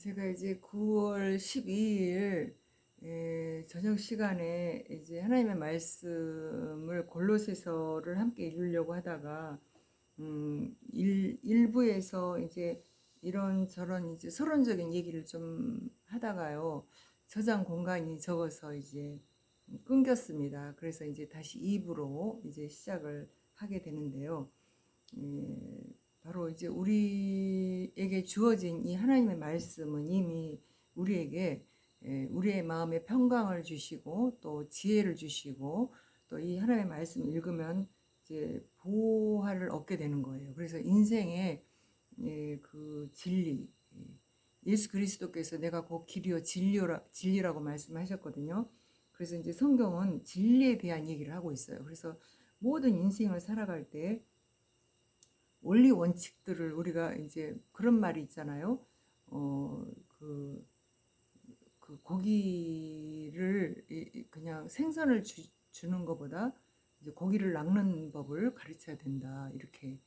제가 이제 9월 12일 저녁 시간에 이제 하나님의 말씀을 골로새서를 함께 읽으려고 하다가 일부에서 이제 이런저런 이제 서론적인 얘기를 좀 하다가요. 저장 공간이 적어서 이제 끊겼습니다. 그래서 이제 다시 2부로 이제 시작을 하게 되는데요. 바로 이제 우리에게 주어진 이 하나님의 말씀은 이미 우리에게 우리의 마음에 평강을 주시고 또 지혜를 주시고 또 이 하나님의 말씀을 읽으면 이제 보화를 얻게 되는 거예요. 그래서 인생의 그 진리, 예수 그리스도께서 내가 곧 길이요 진리라고 말씀하셨거든요. 그래서 이제 성경은 진리에 대한 얘기를 하고 있어요. 그래서 모든 인생을 살아갈 때 원리 원칙들을 우리가 이제 그런 말이 있잖아요. 어, 그, 그 고기를 그냥 생선을 주는 것보다 이제 고기를 낚는 법을 가르쳐야 된다. 이렇게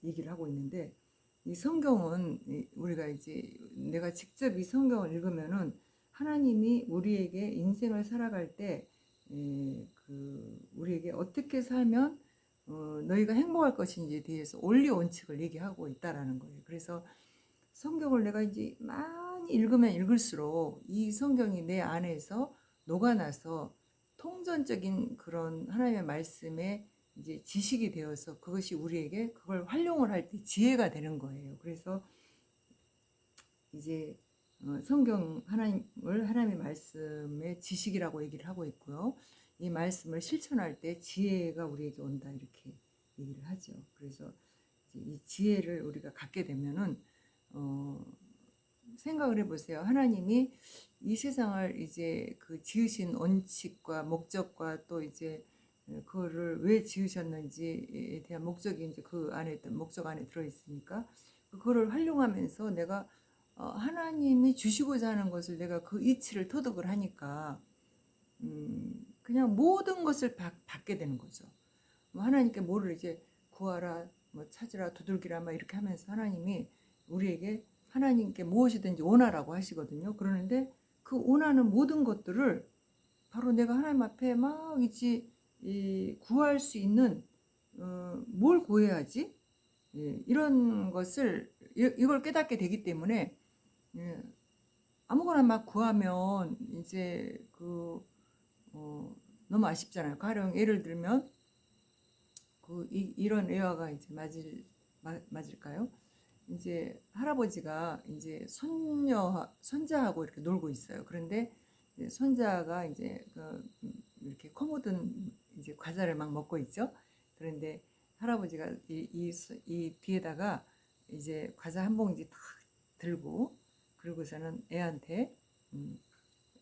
얘기를 하고 있는데 이 성경은 우리가 이제 내가 직접 이 성경을 읽으면은 하나님이 우리에게 인생을 살아갈 때 우리에게 어떻게 살면 너희가 행복할 것인지에 대해서 원리 원칙을 얘기하고 있다라는 거예요. 그래서 성경을 내가 이제 많이 읽으면 읽을수록 이 성경이 내 안에서 녹아나서 통전적인 그런 하나님의 말씀에 이제 지식이 되어서 그것이 우리에게 그걸 활용을 할 때 지혜가 되는 거예요. 그래서 이제 성경 하나님의 말씀의 지식이라고 얘기를 하고 있고요. 이 말씀을 실천할 때 지혜가 우리에게 온다 이렇게 얘기를 하죠. 그래서 이 지혜를 우리가 갖게 되면은 생각을 해보세요. 하나님이 이 세상을 이제 그 지으신 원칙과 목적과 또 이제 그거를 왜 지으셨는지에 대한 목적이 이제 그 안에 목적 안에 들어 있으니까 그거를 활용하면서 내가 하나님이 주시고자 하는 것을 내가 그 이치를 터득을 하니까 그냥 모든 것을 받게 되는 거죠. 뭐 하나님께 뭐를 이제 구하라, 뭐 찾으라, 두들기라 막 이렇게 하면서 하나님이 우리에게 하나님께 무엇이든지 원하라고 하시거든요. 그러는데 그 원하는 모든 것들을 바로 내가 하나님 앞에 막 이제 구할 수 있는 뭘 구해야지? 이런 것을 이걸 깨닫게 되기 때문에 아무거나 막 구하면 이제 너무 아쉽잖아요. 가령 예를 들면 이런 애화가 이제 맞을까요? 이제 할아버지가 이제 손자하고 이렇게 놀고 있어요. 그런데 이제 손자가 이제 이렇게 커묻은 이제 과자를 막 먹고 있죠. 그런데 할아버지가 이 뒤에다가 이제 과자 한 봉지 탁 들고 그러고서는 애한테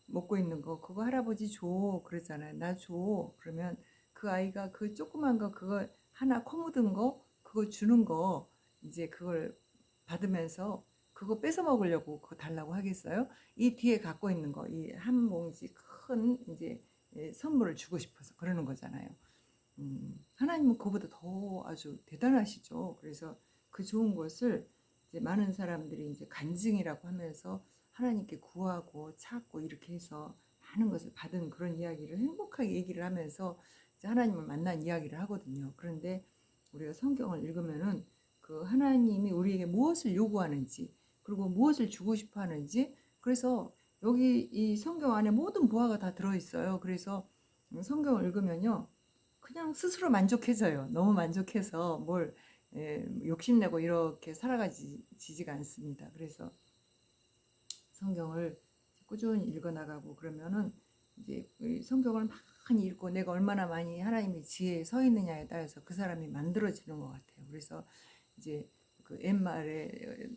먹고 있는 거 그거 할아버지 줘 그러잖아요. 나 줘. 그러면 그 아이가 그 조그만 거 그거 하나 코 묻은 거 그거 주는 거 이제 그걸 받으면서 그거 뺏어 먹으려고 그거 달라고 하겠어요? 이 뒤에 갖고 있는 거 이 한 봉지 큰 이제 선물을 주고 싶어서 그러는 거잖아요. 하나님은 그보다 더 아주 대단하시죠. 그래서 그 좋은 것을 이제 많은 사람들이 이제 간증이라고 하면서 하나님께 구하고 찾고 이렇게 해서 많은 것을 받은 그런 이야기를 행복하게 얘기를 하면서 이제 하나님을 만난 이야기를 하거든요. 그런데 우리가 성경을 읽으면은 그 하나님이 우리에게 무엇을 요구하는지 그리고 무엇을 주고 싶어 하는지 그래서 여기 이 성경 안에 모든 보화가 다 들어있어요. 그래서 성경을 읽으면요. 그냥 스스로 만족해져요. 너무 만족해서 뭘 욕심내고 이렇게 살아가지가 않습니다. 그래서 성경을 꾸준히 읽어나가고 그러면은 이제 성경을 많이 읽고 내가 얼마나 많이 하나님의 지혜에 서 있느냐에 따라서 그 사람이 만들어지는 것 같아요. 그래서 이제 그 옛말에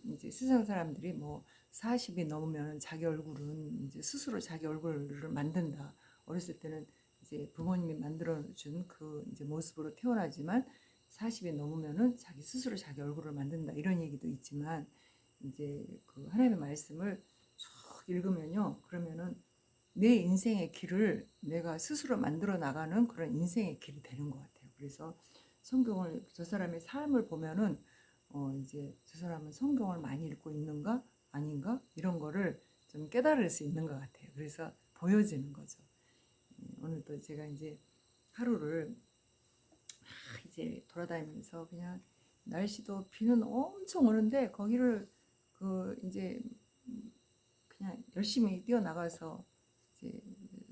이제 세상 사람들이 뭐 40이 넘으면 자기 얼굴은 이제 스스로 자기 얼굴을 만든다. 어렸을 때는 이제 부모님이 만들어준 그 이제 모습으로 태어나지만 40이 넘으면은 자기 스스로 자기 얼굴을 만든다. 이런 얘기도 있지만 이제 그 하나님의 말씀을 쭉 읽으면요. 그러면은 내 인생의 길을 내가 스스로 만들어 나가는 그런 인생의 길이 되는 것 같아요. 그래서 성경을 저 사람의 삶을 보면은 이제 저 사람은 성경을 많이 읽고 있는가? 아닌가? 이런 거를 좀 깨달을 수 있는 것 같아요. 그래서 보여지는 거죠. 오늘 또 제가 이제 하루를 이제 돌아다니면서 그냥 날씨도 비는 엄청 오는데 거기를 이제 그냥 열심히 뛰어나가서 이제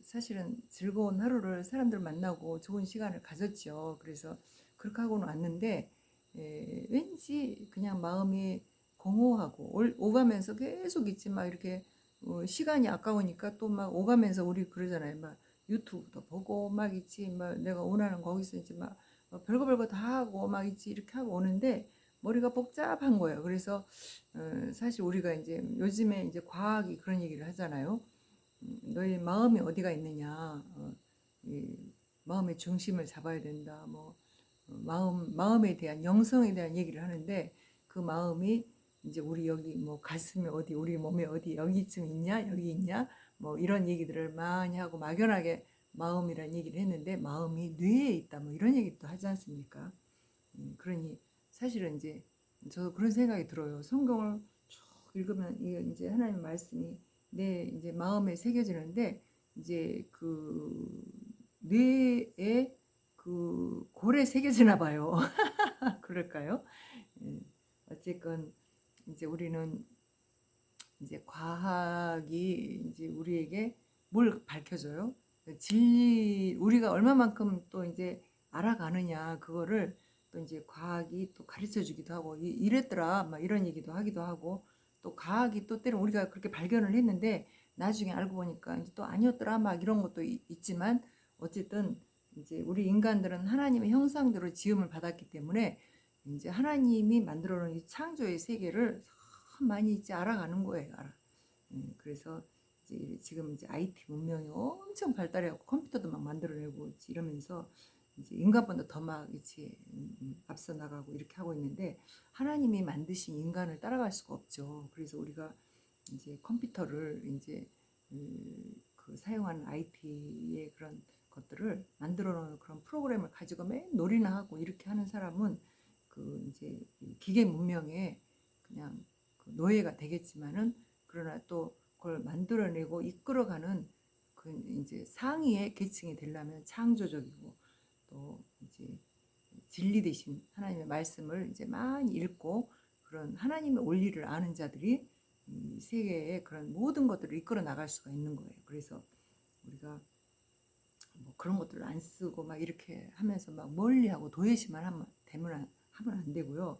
사실은 즐거운 하루를 사람들 만나고 좋은 시간을 가졌죠. 그래서 그렇게 하고는 왔는데 왠지 그냥 마음이 공허하고 오가면서 계속 있지 막 이렇게 시간이 아까우니까 또 막 오가면서 우리 그러잖아요. 막 유튜브도 보고 막 있지 막 내가 원하는 거기서 이제 막 별거 별거 다 하고 막 있지 이렇게 하고 오는데 머리가 복잡한 거예요. 그래서 사실 우리가 이제 요즘에 이제 과학이 그런 얘기를 하잖아요. 너의 마음이 어디가 있느냐, 이 마음의 중심을 잡아야 된다. 뭐 마음에 대한 영성에 대한 얘기를 하는데 그 마음이 이제 우리 여기 뭐 가슴에 어디, 우리 몸에 어디 여기쯤 있냐, 여기 있냐, 뭐 이런 얘기들을 많이 하고 막연하게 마음이란 얘기를 했는데 마음이 뇌에 있다, 뭐 이런 얘기도 하지 않습니까? 그러니 사실은 이제 저도 그런 생각이 들어요. 성경을 쭉 읽으면 이게 이제 하나님의 말씀이 내 이제 마음에 새겨지는데 이제 그 뇌에 그 골에 새겨지나 봐요. 그럴까요? 예. 어쨌건 이제 우리는 이제 과학이 이제 우리에게 뭘 밝혀줘요? 진리 우리가 얼마만큼 또 이제 알아가느냐 그거를 또 이제 과학이 또 가르쳐 주기도 하고 이랬더라 막 이런 얘기도 하기도 하고 또 과학이 또 때로 우리가 그렇게 발견을 했는데 나중에 알고 보니까 이제 또 아니었더라 막 이런 것도 있지만 어쨌든 이제 우리 인간들은 하나님의 형상대로 지음을 받았기 때문에 이제 하나님이 만들어 놓은 이 창조의 세계를 참 많이 이제 알아가는 거예요. 그래서 이제 지금 이제 IT 문명이 엄청 발달해갖고 컴퓨터도 막 만들어내고 이러면서 이제 인간보다 더 막 이제 앞서 나가고 이렇게 하고 있는데 하나님이 만드신 인간을 따라갈 수가 없죠. 그래서 우리가 이제 컴퓨터를 이제 그 사용하는 IT의 그런 것들을 만들어 놓은 그런 프로그램을 가지고 맨 놀이나 하고 이렇게 하는 사람은 그 이제 기계 문명에 그냥 그 노예가 되겠지만은 그러나 또 그걸 만들어내고 이끌어가는 그 이제 상위의 계층이 되려면 창조적이고 또 이제 진리 대신 하나님의 말씀을 이제 많이 읽고 그런 하나님의 원리를 아는 자들이 이 세계의 그런 모든 것들을 이끌어 나갈 수가 있는 거예요. 그래서 우리가 뭐 그런 것들을 안 쓰고 막 이렇게 하면서 막 멀리하고 도외시만 하면 안 되고요.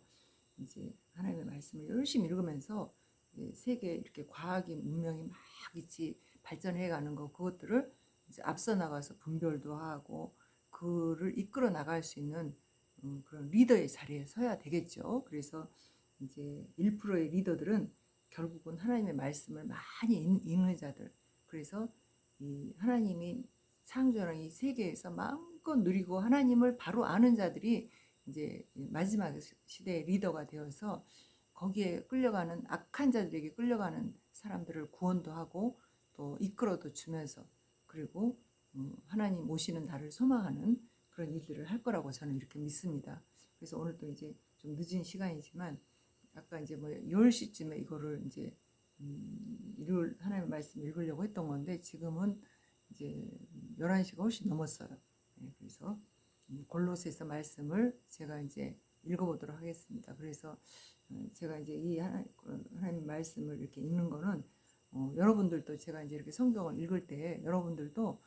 이제 하나님의 말씀을 열심히 읽으면서 세계 이렇게 과학이 문명이 막 있지 발전해 가는 거 그것들을 이제 앞서 나가서 분별도 하고 그를 이끌어 나갈 수 있는 그런 리더의 자리에 서야 되겠죠. 그래서 이제 1%의 리더들은 결국은 하나님의 말씀을 많이 읽는 자들. 그래서 이 하나님이 창조하는 이 세계에서 마음껏 누리고 하나님을 바로 아는 자들이 이제 마지막 시대의 리더가 되어서 거기에 끌려가는 악한 자들에게 끌려가는 사람들을 구원도 하고 또 이끌어도 주면서 그리고 하나님 오시는 날을 소망하는 그런 일들을 할 거라고 저는 이렇게 믿습니다. 그래서 오늘 또 이제 좀 늦은 시간이지만 아까 이제 뭐 10시쯤에 이거를 이제 하나님의 말씀 읽으려고 했던 건데 지금은 이제 11시가 훨씬 넘었어요. 네, 그래서 골로새서 말씀을 제가 이제 읽어보도록 하겠습니다. 그래서 제가 이제 이 하나님 말씀을 이렇게 읽는 거는 여러분들도 제가 이제 이렇게 성경을 읽을 때 여러분들도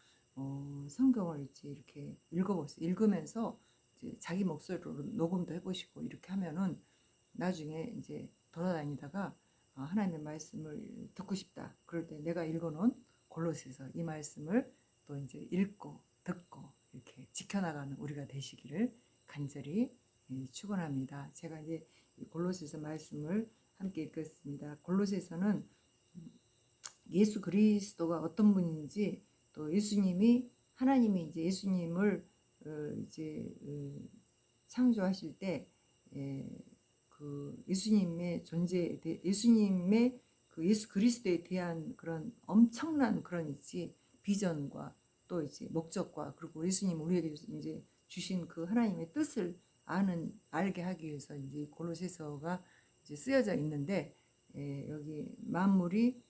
성경을 이렇게 읽어보세요. 읽으면서 이제 자기 목소리로 녹음도 해보시고 이렇게 하면은 나중에 이제 돌아다니다가 하나님의 말씀을 듣고 싶다. 그럴 때 내가 읽어놓은 골로새서 이 말씀을 또 이제 읽고 듣고 이렇게 지켜나가는 우리가 되시기를 간절히 축원합니다. 제가 이제 골로새서 말씀을 함께 읽겠습니다. 골로새서는 예수 그리스도가 어떤 분인지 또 예수님이 하나님이 이제 예수님을 이제 창조하실 때 그 예수님의 존재 예수님의 그 예수 그리스도에 대한 그런 엄청난 그런 있지 비전과 또 이제 목적과 그리고 예수님 우리에게 이제 주신 그 하나님의 뜻을 알게 하기 위해서 이제 골로새서가 이제 쓰여져 있는데 여기 만물이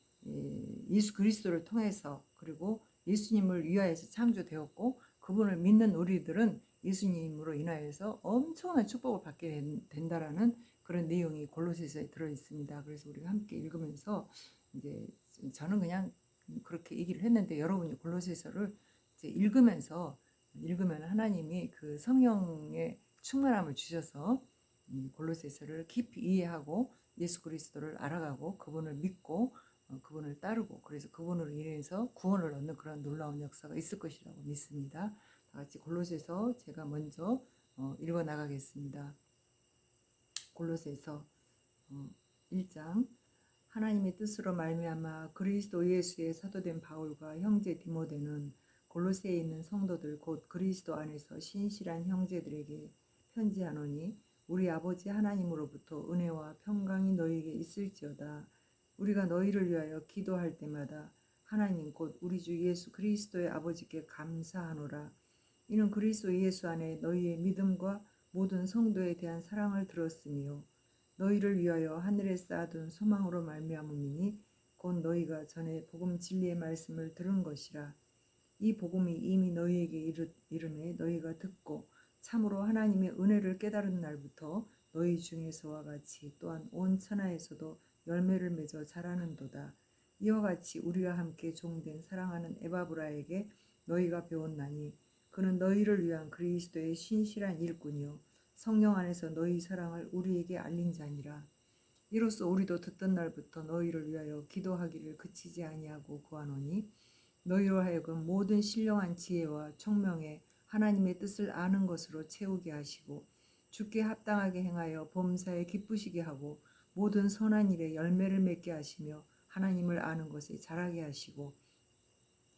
예수 그리스도를 통해서 그리고 예수님을 위하여서 창조되었고 그분을 믿는 우리들은 예수님으로 인하여서 엄청난 축복을 받게 된다라는 그런 내용이 골로새서에 들어 있습니다. 그래서 우리가 함께 읽으면서 이제 저는 그냥 그렇게 얘기를 했는데 여러분이 골로새서를 이제 읽으면 하나님이 그 성령의 충만함을 주셔서 골로새서를 깊이 이해하고 예수 그리스도를 알아가고 그분을 믿고 그분을 따르고 그래서 그분으로 인해서 구원을 얻는 그런 놀라운 역사가 있을 것이라고 믿습니다. 다 같이 골로새서 제가 먼저 읽어 나가겠습니다. 골로새서 1장 하나님의 뜻으로 말미암아 그리스도 예수의 사도된 바울과 형제 디모데는 골로새에 있는 성도들 곧 그리스도 안에서 신실한 형제들에게 편지하노니 우리 아버지 하나님으로부터 은혜와 평강이 너희에게 있을지어다. 우리가 너희를 위하여 기도할 때마다 하나님 곧 우리 주 예수 그리스도의 아버지께 감사하노라. 이는 그리스도 예수 안에 너희의 믿음과 모든 성도에 대한 사랑을 들었으며 너희를 위하여 하늘에 쌓아둔 소망으로 말미암음이니 곧 너희가 전에 복음 진리의 말씀을 들은 것이라. 이 복음이 이미 너희에게 이르매 너희가 듣고 참으로 하나님의 은혜를 깨달은 날부터 너희 중에서와 같이 또한 온 천하에서도 열매를 맺어 자라는도다. 이와 같이 우리와 함께 종된 사랑하는 에바브라에게 너희가 배웠나니 그는 너희를 위한 그리스도의 신실한 일꾼이요 성령 안에서 너희 사랑을 우리에게 알린 자니라. 이로써 우리도 듣던 날부터 너희를 위하여 기도하기를 그치지 아니하고 구하노니 너희로 하여금 모든 신령한 지혜와 총명에 하나님의 뜻을 아는 것으로 채우게 하시고 주께 합당하게 행하여 범사에 기쁘시게 하고 모든 선한 일에 열매를 맺게 하시며 하나님을 아는 것에 자라게 하시고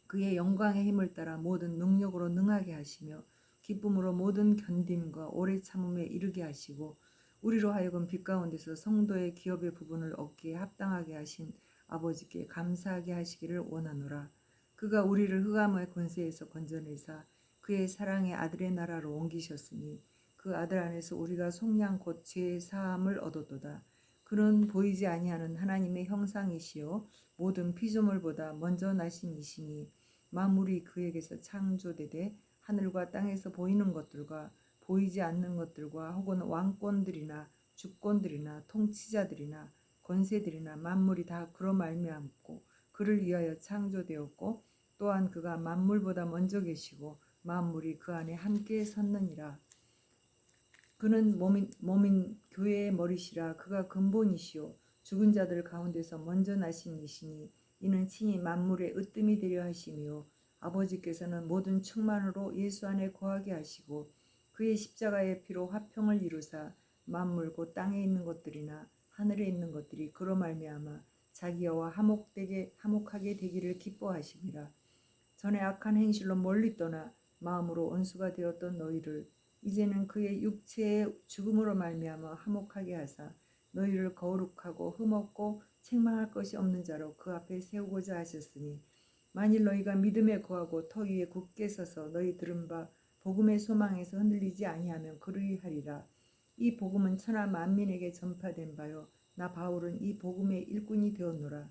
그의 영광의 힘을 따라 모든 능력으로 능하게 하시며 기쁨으로 모든 견딤과 오래 참음에 이르게 하시고 우리로 하여금 빛 가운데서 성도의 기업의 부분을 얻기에 합당하게 하신 아버지께 감사하게 하시기를 원하노라. 그가 우리를 흑암의 권세에서 건져내사 그의 사랑의 아들의 나라로 옮기셨으니 그 아들 안에서 우리가 속량 곧 죄의 사함을 얻었도다. 그는 보이지 아니하는 하나님의 형상이시요 모든 피조물보다 먼저 나신 이시니 만물이 그에게서 창조되되 하늘과 땅에서 보이는 것들과 보이지 않는 것들과 혹은 왕권들이나 주권들이나 통치자들이나 권세들이나 만물이 다 그로 말미암고 그를 위하여 창조되었고 또한 그가 만물보다 먼저 계시고 만물이 그 안에 함께 섰느니라. 그는 몸인 교회의 머리시라. 그가 근본이시요 죽은 자들 가운데서 먼저 나신 이시니 이는 친히 만물의 으뜸이 되려 하심이요 아버지께서는 모든 충만으로 예수 안에 거하게 하시고 그의 십자가의 피로 화평을 이루사 만물 곧 땅에 있는 것들이나 하늘에 있는 것들이 그로 말미암아 자기와 화목하게 되기를 기뻐하심이라. 전에 악한 행실로 멀리 떠나 마음으로 원수가 되었던 너희를 이제는 그의 육체의 죽음으로 말미암아 화목하게 하사 너희를 거룩하고 흠없고 책망할 것이 없는 자로 그 앞에 세우고자 하셨으니 만일 너희가 믿음에 거하고 터 위에 굳게 서서 너희 들은 바 복음의 소망에서 흔들리지 아니하면 그리하리라. 이 복음은 천하 만민에게 전파된 바요 나 바울은 이 복음의 일꾼이 되었노라.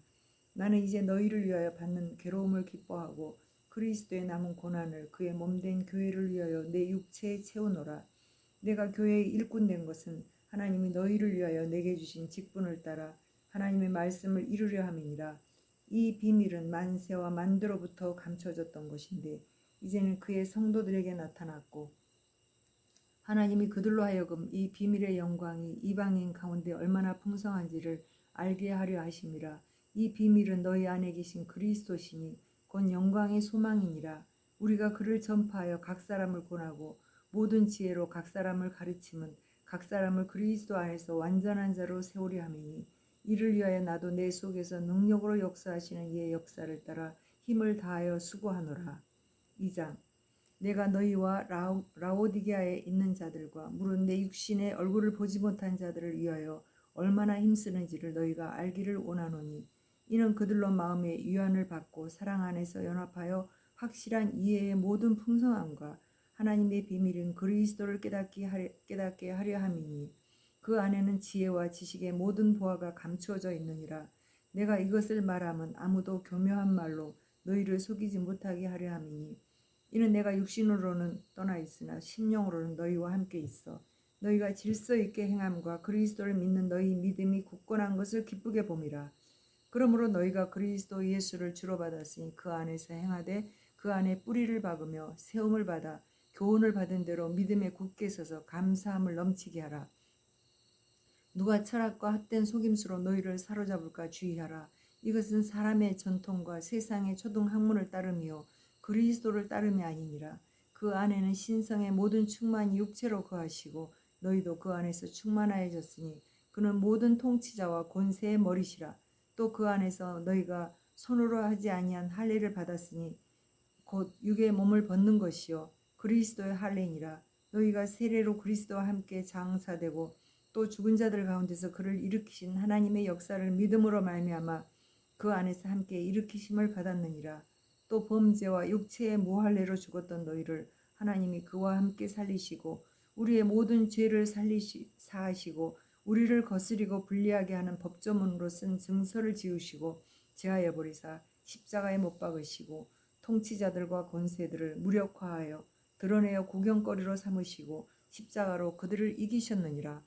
나는 이제 너희를 위하여 받는 괴로움을 기뻐하고 그리스도의 남은 고난을 그의 몸된 교회를 위하여 내 육체에 채우노라. 내가 교회의 일꾼 된 것은 하나님이 너희를 위하여 내게 주신 직분을 따라 하나님의 말씀을 이루려 함이니라. 이 비밀은 만세와 만대로부터 감춰졌던 것인데 이제는 그의 성도들에게 나타났고 하나님이 그들로 하여금 이 비밀의 영광이 이방인 가운데 얼마나 풍성한지를 알게 하려 하심이라. 이 비밀은 너희 안에 계신 그리스도시니 곧 영광의 소망이니라. 우리가 그를 전파하여 각 사람을 권하고 모든 지혜로 각 사람을 가르침은 각 사람을 그리스도 안에서 완전한 자로 세우려 함이니 이를 위하여 나도 내 속에서 능력으로 역사하시는 이의 역사를 따라 힘을 다하여 수고하노라. 2장 내가 너희와 라오디게아에 있는 자들과 물은 내 육신의 얼굴을 보지 못한 자들을 위하여 얼마나 힘쓰는지를 너희가 알기를 원하노니 이는 그들로 마음의 위안을 받고 사랑 안에서 연합하여 확실한 이해의 모든 풍성함과 하나님의 비밀인 그리스도를 깨닫게 하려 함이니 그 안에는 지혜와 지식의 모든 보화가 감추어져 있느니라. 내가 이것을 말함은 아무도 교묘한 말로 너희를 속이지 못하게 하려 함이니 이는 내가 육신으로는 떠나 있으나 심령으로는 너희와 함께 있어 너희가 질서 있게 행함과 그리스도를 믿는 너희 믿음이 굳건한 것을 기쁘게 봄이라. 그러므로 너희가 그리스도 예수를 주로 받았으니 그 안에서 행하되 그 안에 뿌리를 박으며 세움을 받아 교훈을 받은 대로 믿음에 굳게 서서 감사함을 넘치게 하라. 누가 철학과 헛된 속임수로 너희를 사로잡을까 주의하라. 이것은 사람의 전통과 세상의 초등 학문을 따름이요 그리스도를 따름이 아니니라. 그 안에는 신성의 모든 충만이 육체로 거하시고 너희도 그 안에서 충만하여졌으니 그는 모든 통치자와 권세의 머리시라. 또 그 안에서 너희가 손으로 하지 아니한 할례를 받았으니 곧 육의 몸을 벗는 것이요 그리스도의 할례니라. 너희가 세례로 그리스도와 함께 장사되고 또 죽은 자들 가운데서 그를 일으키신 하나님의 역사를 믿음으로 말미암아 그 안에서 함께 일으키심을 받았느니라. 또 범죄와 육체의 무할례로 죽었던 너희를 하나님이 그와 함께 살리시고 우리의 모든 죄를 사하시고 우리를 거스리고 불리하게 하는 법조문으로 쓴 증서를 지우시고 제하여 버리사 십자가에 못 박으시고 통치자들과 권세들을 무력화하여 드러내어 구경거리로 삼으시고 십자가로 그들을 이기셨느니라.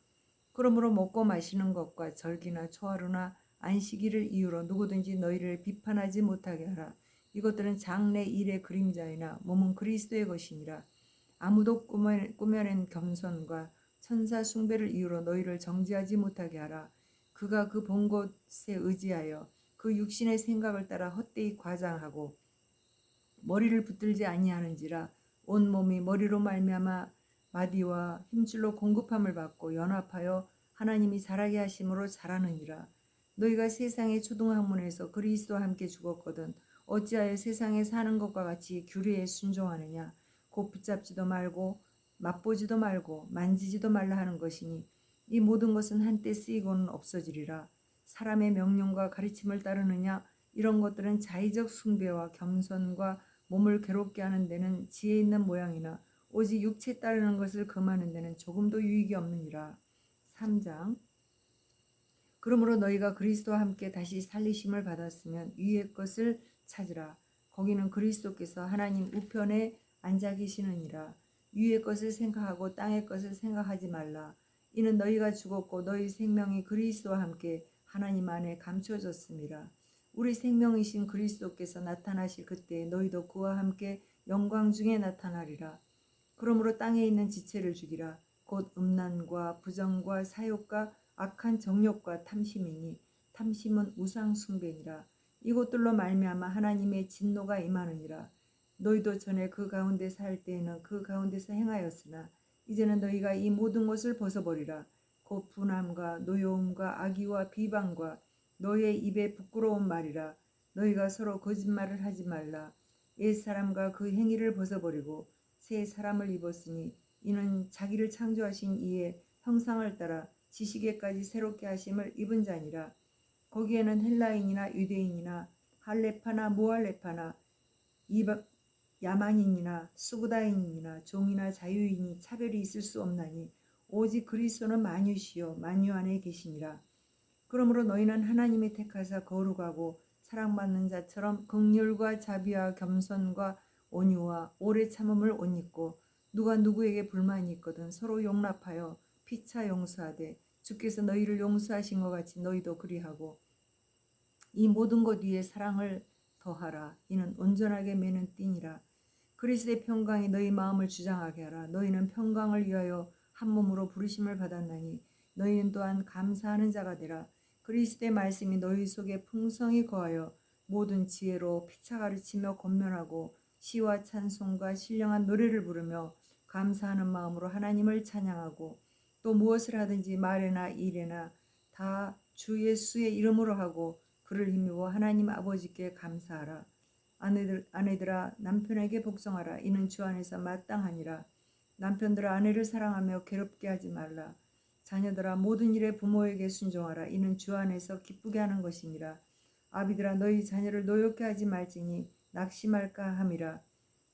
그러므로 먹고 마시는 것과 절기나 초하루나 안식일을 이유로 누구든지 너희를 비판하지 못하게 하라. 이것들은 장래 일의 그림자이나 몸은 그리스도의 것이니라. 아무도 꾸며낸 겸손과 천사 숭배를 이유로 너희를 정죄하지 못하게 하라. 그가 그 본 것에 의지하여 그 육신의 생각을 따라 헛되이 과장하고 머리를 붙들지 아니하는지라. 온 몸이 머리로 말미암아 마디와 힘줄로 공급함을 받고 연합하여 하나님이 자라게 하심으로 자라느니라. 너희가 세상의 초등학문에서 그리스도와 함께 죽었거든 어찌하여 세상에 사는 것과 같이 규례에 순종하느냐. 곧 붙잡지도 말고 맛보지도 말고 만지지도 말라 하는 것이니 이 모든 것은 한때 쓰이고는 없어지리라. 사람의 명령과 가르침을 따르느냐. 이런 것들은 자의적 숭배와 겸손과 몸을 괴롭게 하는 데는 지혜 있는 모양이나 오직 육체 따르는 것을 금하는 데는 조금도 유익이 없느니라. 3장. 그러므로 너희가 그리스도와 함께 다시 살리심을 받았으면 위의 것을 찾으라. 거기는 그리스도께서 하나님 우편에 앉아 계시느니라. 위의 것을 생각하고 땅의 것을 생각하지 말라. 이는 너희가 죽었고 너희 생명이 그리스도와 함께 하나님 안에 감추어졌습니다. 우리 생명이신 그리스도께서 나타나실 그때 너희도 그와 함께 영광 중에 나타나리라. 그러므로 땅에 있는 지체를 죽이라. 곧 음란과 부정과 사욕과 악한 정욕과 탐심이니 탐심은 우상 숭배니라. 이것들로 말미암아 하나님의 진노가 임하느니라. 너희도 전에 그 가운데 살 때에는 그 가운데서 행하였으나 이제는 너희가 이 모든 것을 벗어버리라. 곧 분함과 노여움과 악의와 비방과 너희의 입에 부끄러운 말이라. 너희가 서로 거짓말을 하지 말라. 옛사람과 그 행위를 벗어버리고 새 사람을 입었으니 이는 자기를 창조하신 이의 형상을 따라 지식에까지 새롭게 하심을 입은 자니라. 거기에는 헬라인이나 유대인이나 할레파나 무할레파나 야만인이나 수구다인이나 종이나 자유인이 차별이 있을 수 없나니 오직 그리스도는 만유시요 만유 안에 계시니라. 그러므로 너희는 하나님이 택하사 거룩하고 사랑받는 자처럼 긍휼과 자비와 겸손과 온유와 오래 참음을 옷 입고 누가 누구에게 불만이 있거든 서로 용납하여 피차 용서하되 주께서 너희를 용서하신 것 같이 너희도 그리하고 이 모든 것 위에 사랑을 더하라. 이는 온전하게 매는 띠니라. 그리스도의 평강이 너희 마음을 주장하게 하라. 너희는 평강을 위하여 한 몸으로 부르심을 받았나니 너희는 또한 감사하는 자가 되라. 그리스도의 말씀이 너희 속에 풍성히 거하여 모든 지혜로 피차 가르치며 권면하고 시와 찬송과 신령한 노래를 부르며 감사하는 마음으로 하나님을 찬양하고 또 무엇을 하든지 말에나 일에나 다 주 예수의 이름으로 하고 그를 힘입어 하나님 아버지께 감사하라. 아내들아 남편에게 복종하라. 이는 주 안에서 마땅하니라. 남편들아 아내를 사랑하며 괴롭게 하지 말라. 자녀들아 모든 일에 부모에게 순종하라. 이는 주 안에서 기쁘게 하는 것이니라. 아비들아 너희 자녀를 노엽게 하지 말지니 낙심할까 함이라.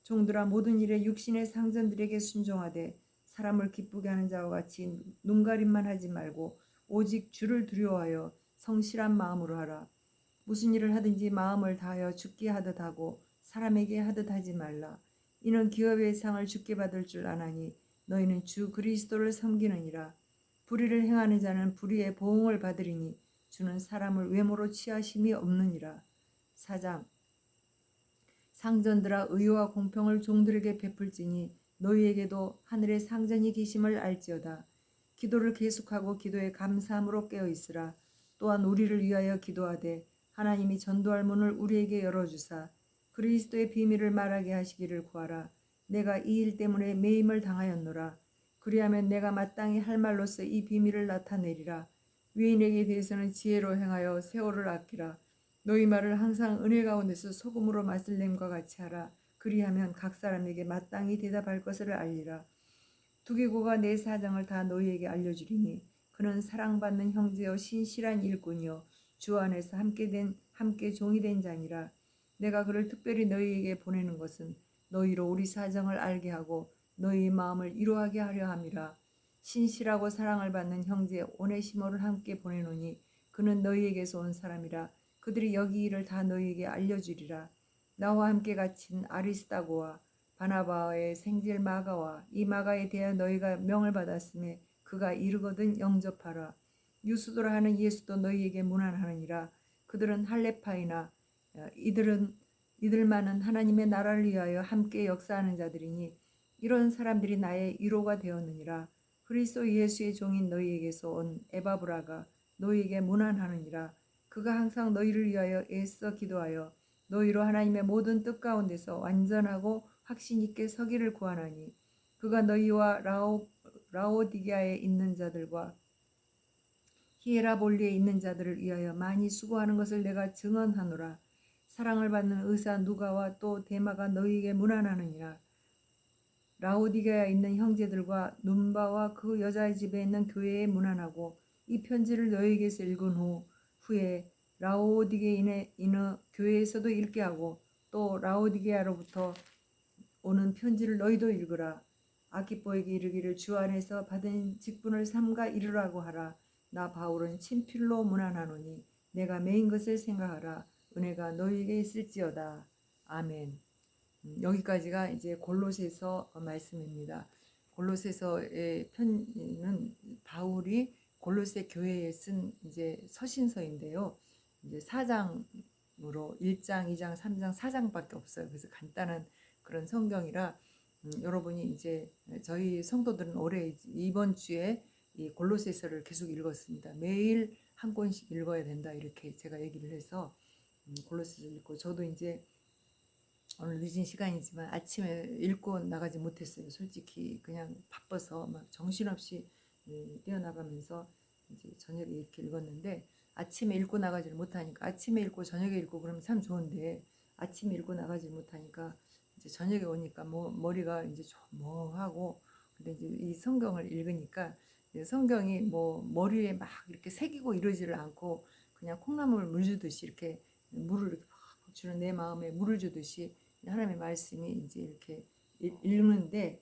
종들아 모든 일에 육신의 상전들에게 순종하되 사람을 기쁘게 하는 자와 같이 눈가림만 하지 말고 오직 주를 두려워하여 성실한 마음으로 하라. 무슨 일을 하든지 마음을 다하여 주께 하듯 하고 사람에게 하듯 하지 말라. 이는 기업의 상을 주께 받을 줄 아나니 너희는 주 그리스도를 섬기느니라. 불의를 행하는 자는 불의의 보응을 받으리니 주는 사람을 외모로 취하심이 없느니라. 4장 상전들아 의와 공평을 종들에게 베풀지니 너희에게도 하늘의 상전이 계심을 알지어다. 기도를 계속하고 기도에 감사함으로 깨어 있으라. 또한 우리를 위하여 기도하되 하나님이 전도할 문을 우리에게 열어주사 그리스도의 비밀을 말하게 하시기를 구하라. 내가 이 일 때문에 매임을 당하였노라. 그리하면 내가 마땅히 할 말로서 이 비밀을 나타내리라. 위인에게 대해서는 지혜로 행하여 세월을 아끼라. 너희 말을 항상 은혜 가운데서 소금으로 맛을 냄과 같이 하라. 그리하면 각 사람에게 마땅히 대답할 것을 알리라. 두기고가 내 사정을 다 너희에게 알려주리니 그는 사랑받는 형제여 신실한 일꾼이요 주 안에서 함께 종이 된 자니라. 내가 그를 특별히 너희에게 보내는 것은 너희로 우리 사정을 알게 하고 너희 마음을 이루하게 하려 함이라. 신실하고 사랑을 받는 형제 오네시모를 함께 보내노니 그는 너희에게서 온 사람이라. 그들이 여기 일을 다 너희에게 알려주리라. 나와 함께 갇힌 아리스다고와 바나바의 생질 마가와 이 마가에 대하여 너희가 명을 받았음에 그가 이르거든 영접하라. 유수도라 하는 예수도 너희에게 문안하느니라. 그들은 할레파이나 이들만은 하나님의 나라를 위하여 함께 역사하는 자들이니 이런 사람들이 나의 위로가 되었느니라. 그리스도 예수의 종인 너희에게서 온 에바브라가 너희에게 문안하느니라. 그가 항상 너희를 위하여 애써 기도하여 너희로 하나님의 모든 뜻 가운데서 완전하고 확신 있게 서기를 구하나니 그가 너희와 라오디게아에 있는 자들과 히에라볼리에 있는 자들을 위하여 많이 수고하는 것을 내가 증언하노라. 사랑을 받는 의사 누가와 또 데마가 너희에게 문안하느니라. 라오디게아에 있는 형제들과 눈바와 그 여자의 집에 있는 교회에 문안하고 이 편지를 너희에게서 읽은 후에 라오디게인의 교회에서도 읽게 하고 또 라오디게아로부터 오는 편지를 너희도 읽으라. 아키뽀에게 이르기를 주 안에서 받은 직분을 삼가 이르라고 하라. 나 바울은 친필로 문안하노니 내가 매인 것을 생각하라. 은혜가 너희에게 있을지어다. 아멘. 여기까지가 이제 골로새서 말씀입니다. 골로새서의 편은 바울이 골로새 교회에 쓴 이제 서신서인데요. 이제 4장으로 1장, 2장, 3장, 4장밖에 없어요. 그래서 간단한 그런 성경이라 여러분이 이제 저희 성도들은 올해 이번 주에 이 골로새서를 계속 읽었습니다. 매일 한 권씩 읽어야 된다 이렇게 제가 얘기를 해서 골로새서 읽고 저도 이제 오늘 늦은 시간이지만 아침에 읽고 나가지 못했어요. 솔직히 그냥 바빠서 막 정신없이 뛰어나가면서 이제 저녁에 이렇게 읽었는데 아침에 읽고 나가지를 못하니까 아침에 읽고 저녁에 읽고 그러면 참 좋은데 아침에 읽고 나가지 못하니까 이제 저녁에 오니까 뭐 머리가 이제 좀 멍하고 근데 이제 이 성경을 읽으니까 성경이 뭐 머리에 막 이렇게 새기고 이러지를 않고 그냥 콩나물 물 주듯이 이렇게 물을 이렇게 팍 주는 내 마음에 물을 주듯이 하나님의 말씀이 이제 이렇게 읽는데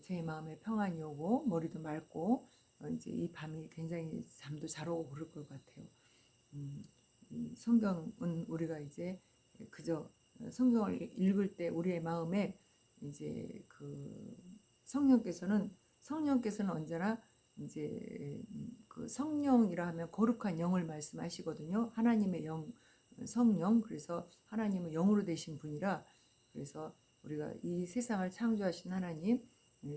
제 마음에 평안이 오고 머리도 맑고 이제 이 밤이 굉장히 잠도 잘 오고 그럴 것 같아요. 이 성경은 우리가 이제 그저 성경을 읽을 때 우리의 마음에 이제 그 성령께서는 언제나 이제 그 성령이라 하면 거룩한 영을 말씀하시거든요. 하나님의 영, 성령. 그래서 하나님은 영으로 되신 분이라 그래서 우리가 이 세상을 창조하신 하나님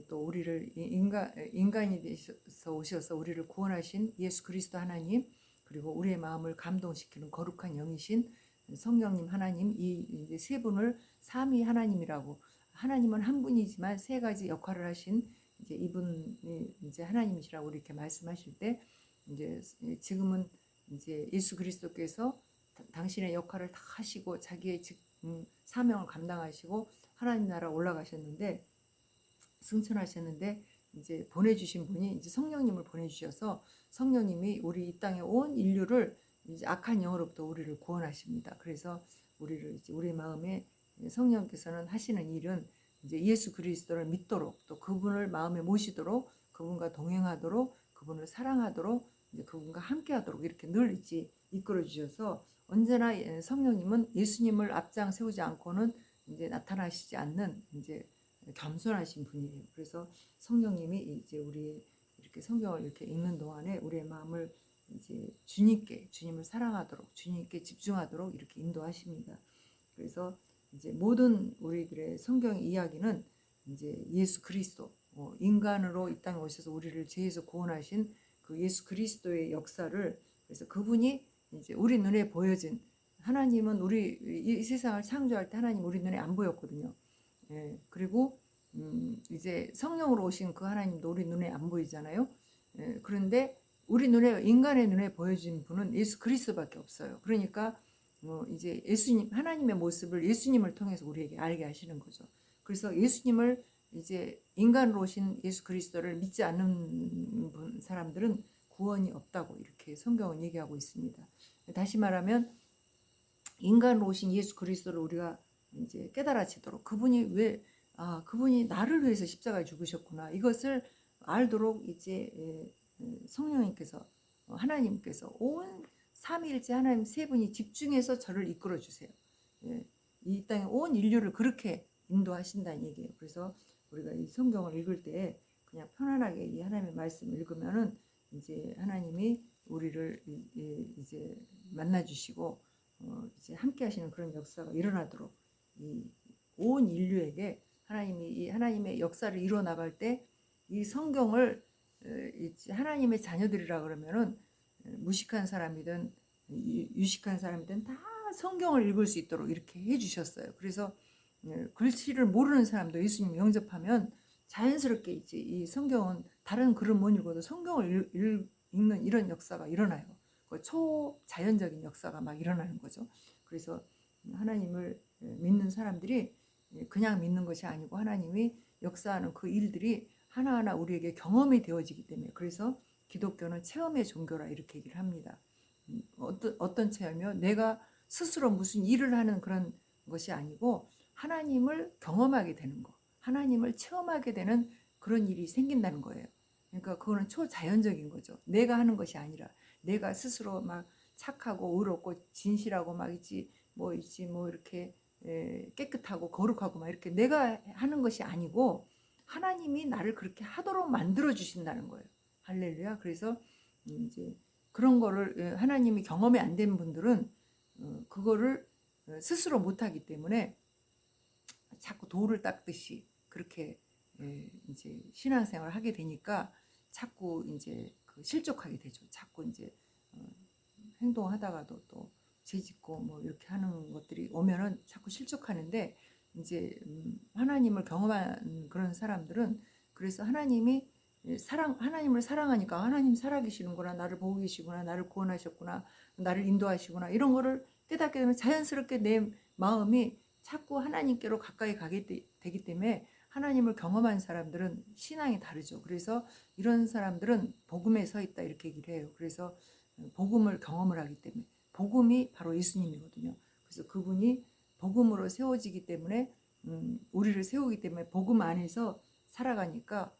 또 우리를 인간이 되셔서 오셔서 우리를 구원하신 예수 그리스도 하나님 그리고 우리의 마음을 감동시키는 거룩한 영이신 성령님 하나님 이 세 분을 삼위 하나님이라고 하나님은 한 분이지만 세 가지 역할을 하신 이제 이분이 이제 하나님이시라고 이렇게 말씀하실 때 이제 지금은 이제 예수 그리스도께서 당신의 역할을 다 하시고 자기의 사명을 감당하시고 하나님 나라 올라가셨는데 승천하셨는데 이제 보내주신 분이 이제 성령님을 보내주셔서 성령님이 우리 이 땅에 온 인류를 이제 악한 영으로부터 우리를 구원하십니다. 그래서 우리를 이제 우리 마음에 성령께서는 하시는 일은 이제 예수 그리스도를 믿도록 또 그분을 마음에 모시도록 그분과 동행하도록 그분을 사랑하도록 이제 그분과 함께하도록 이렇게 늘 이끌어 주셔서 언제나 성령님은 예수님을 앞장 세우지 않고는 이제 나타나시지 않는 이제 겸손하신 분이에요. 그래서 성령님이 이제 우리 이렇게 성경을 이렇게 읽는 동안에 우리의 마음을 이제 주님을 사랑하도록 주님께 집중하도록 이렇게 인도하십니다. 그래서 이제 모든 우리들의 성경 이야기는 이제 예수 그리스도 인간으로 이 땅에 오셔서 우리를 죄에서 구원하신 그 예수 그리스도의 역사를 그래서 그분이 이제 우리 눈에 보여진 하나님은 우리 이 세상을 창조할 때 하나님 우리 눈에 안 보였거든요. 예, 그리고 이제 성령으로 오신 그 하나님도 우리 눈에 안 보이잖아요. 예, 그런데 우리 눈에 인간의 눈에 보여진 분은 예수 그리스도밖에 없어요. 그러니까 이제 예수님 하나님의 모습을 예수님을 통해서 우리에게 알게 하시는 거죠. 그래서 예수님을 이제 인간으로 오신 예수 그리스도를 믿지 않는 사람들은 구원이 없다고 이렇게 성경은 얘기하고 있습니다. 다시 말하면 인간으로 오신 예수 그리스도를 우리가 이제 깨달아지도록 그분이 나를 위해서 십자가에 죽으셨구나 이것을 알도록 이제 성령님께서 하나님께서 온 삼위일체 하나님 세 분이 집중해서 저를 이끌어 주세요. 이 땅에 온 인류를 그렇게 인도하신다는 얘기예요. 그래서 우리가 이 성경을 읽을 때 그냥 편안하게 이 하나님의 말씀을 읽으면은 이제 하나님이 우리를 이제 만나 주시고 이제 함께 하시는 그런 역사가 일어나도록 이 온 인류에게 하나님이 이 하나님의 역사를 이루어 나갈 때 이 성경을 하나님의 자녀들이라 그러면은 무식한 사람이든 유식한 사람이든 다 성경을 읽을 수 있도록 이렇게 해주셨어요. 그래서 글씨를 모르는 사람도 예수님 영접하면 자연스럽게 이제 이 성경은 다른 글을 못 읽어도 성경을 읽는 이런 역사가 일어나요. 그 초자연적인 역사가 막 일어나는 거죠. 그래서 하나님을 믿는 사람들이 그냥 믿는 것이 아니고 하나님이 역사하는 그 일들이 하나하나 우리에게 경험이 되어지기 때문에 그래서 기독교는 체험의 종교라 이렇게 얘기를 합니다. 어떤 체험이요? 내가 스스로 무슨 일을 하는 그런 것이 아니고 하나님을 경험하게 되는 거, 하나님을 체험하게 되는 그런 일이 생긴다는 거예요. 그러니까 그거는 초자연적인 거죠. 내가 하는 것이 아니라 내가 스스로 막 착하고 의롭고 진실하고 막 뭐 이렇게 깨끗하고 거룩하고 막 이렇게 내가 하는 것이 아니고 하나님이 나를 그렇게 하도록 만들어 주신다는 거예요. 할렐루야. 그래서 이제 그런 거를 하나님이 경험이 안 된 분들은 그거를 스스로 못하기 때문에 자꾸 돌을 닦듯이 그렇게 이제 신앙생활을 하게 되니까 자꾸 이제 실족하게 되죠. 자꾸 이제 행동하다가도 또 죄짓고 뭐 이렇게 하는 것들이 오면은 자꾸 실족하는데 이제 하나님을 경험한 그런 사람들은 그래서 하나님을 사랑하니까 하나님 살아계시는구나, 나를 보고 계시구나, 나를 구원하셨구나, 나를 인도하시구나 이런 거를 깨닫게 되면 자연스럽게 내 마음이 자꾸 하나님께로 가까이 가게 되기 때문에 하나님을 경험한 사람들은 신앙이 다르죠. 그래서 이런 사람들은 복음에 서 있다 이렇게 얘기를 해요. 그래서 복음을 경험을 하기 때문에 복음이 바로 예수님이거든요. 그래서 그분이 복음으로 세워지기 때문에 우리를 세우기 때문에 복음 안에서 살아가니까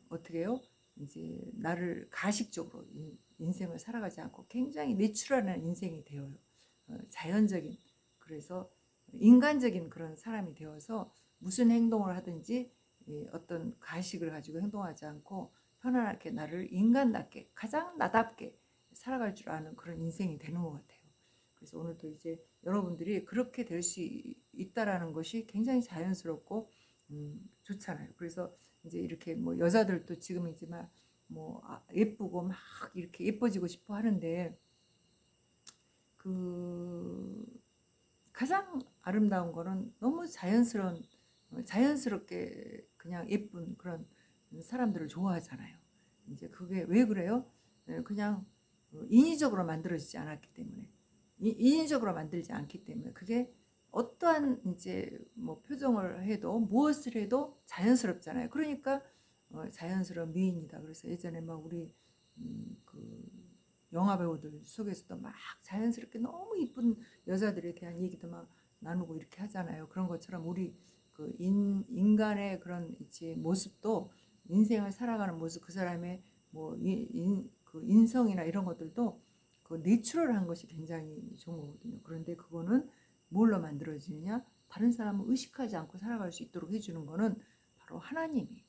어떻게 해요? 이제 나를 가식적으로 인생을 살아가지 않고 굉장히 내추럴한 인생이 되어요. 자연적인 그래서 인간적인 그런 사람이 되어서 무슨 행동을 하든지 어떤 가식을 가지고 행동하지 않고 편안하게 나를 인간답게 가장 나답게 살아갈 줄 아는 그런 인생이 되는 것 같아요. 그래서 오늘도 이제 여러분들이 그렇게 될 수 있다라는 것이 굉장히 자연스럽고 좋잖아요. 그래서 이제 이렇게 뭐 여자들도 지금 이제 뭐 예쁘고 막 이렇게 예뻐지고 싶어 하는데 그 가장 아름다운 거는 너무 자연스럽게 그냥 예쁜 그런 사람들을 좋아하잖아요. 이제 그게 왜 그래요? 그냥 인위적으로 만들어지지 않았기 때문에 인위적으로 만들지 않기 때문에 그게 어떠한 이제 뭐 표정을 해도 무엇을 해도 자연스럽잖아요. 그러니까 자연스러운 미인이다. 그래서 예전에 막 우리 그 영화 배우들 속에서도 막 자연스럽게 너무 이쁜 여자들에 대한 얘기도 막 나누고 이렇게 하잖아요. 그런 것처럼 우리 인간의 그런 이제 모습도 인생을 살아가는 모습 그 사람의 뭐 그 인성이나 이런 것들도 그 내추럴한 것이 굉장히 좋은 거거든요. 그런데 그거는 뭘로 만들어지느냐? 다른 사람을 의식하지 않고 살아갈 수 있도록 해주는 거는 바로 하나님이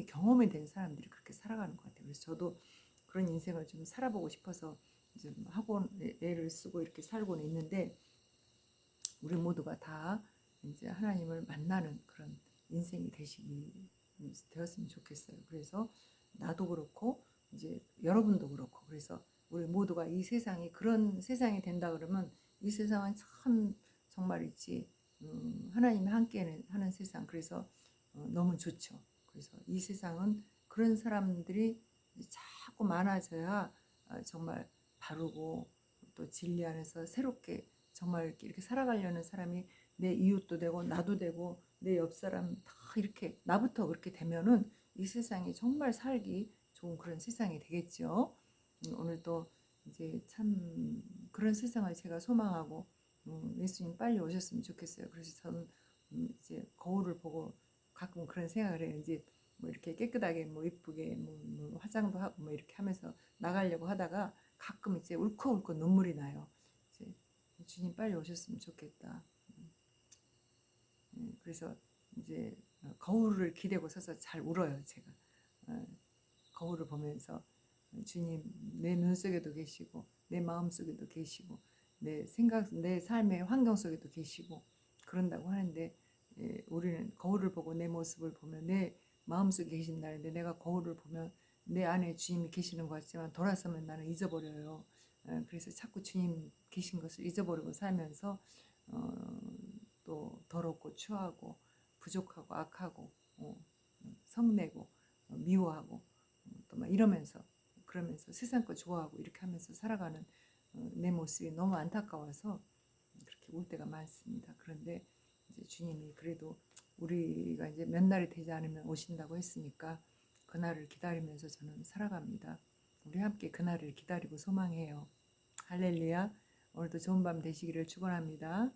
경험이 된 사람들이 그렇게 살아가는 것 같아요. 그래서 저도 그런 인생을 좀 살아보고 싶어서 이제 학원 애를 쓰고 이렇게 살고는 있는데, 우리 모두가 다 이제 하나님을 만나는 그런 인생이 되었으면 좋겠어요. 그래서 나도 그렇고 이제 여러분도 그렇고, 그래서 우리 모두가 이 세상이 그런 세상이 된다 그러면 이 세상은 참 정말 있지, 하나님이 함께 하는 세상. 그래서 너무 좋죠. 그래서 이 세상은 그런 사람들이 자꾸 많아져야 정말 바르고 또 진리 안에서 새롭게 정말 이렇게 살아가려는 사람이 내 이웃도 되고 나도 되고 내 옆 사람 다 이렇게 나부터 그렇게 되면은 이 세상이 정말 살기 좋은 그런 세상이 되겠죠. 오늘도 이제 참 그런 세상을 제가 소망하고 예수님 빨리 오셨으면 좋겠어요. 그래서 저는 이제 거울을 보고 가끔 그런 생각을 해요. 이제 뭐 이렇게 깨끗하게 뭐 이쁘게 뭐 화장도 하고 뭐 이렇게 하면서 나가려고 하다가 가끔 이제 울컥울컥 눈물이 나요. 이제 주님 빨리 오셨으면 좋겠다. 그래서 이제 거울을 기대고 서서 잘 울어요, 제가. 거울을 보면서 주님 내 눈 속에도 계시고 내 마음 속에도 계시고 내 삶의 환경 속에도 계시고 그런다고 하는데, 우리는 거울을 보고 내 모습을 보면 내 마음속에 계신다는데, 내가 거울을 보면 내 안에 주님이 계시는 것 같지만 돌아서면 나는 잊어버려요. 그래서 자꾸 주님 계신 것을 잊어버리고 살면서 또 더럽고 추하고 부족하고 악하고 성내고 미워하고 또 막 이러면서 그러면서 세상 거 좋아하고 이렇게 하면서 살아가는 내 모습이 너무 안타까워서 그렇게 울 때가 많습니다. 그런데 이제 주님이 그래도 우리가 이제 몇 날이 되지 않으면 오신다고 했으니까 그날을 기다리면서 저는 살아갑니다. 우리 함께 그날을 기다리고 소망해요. 할렐루야. 오늘도 좋은 밤 되시기를 축원합니다.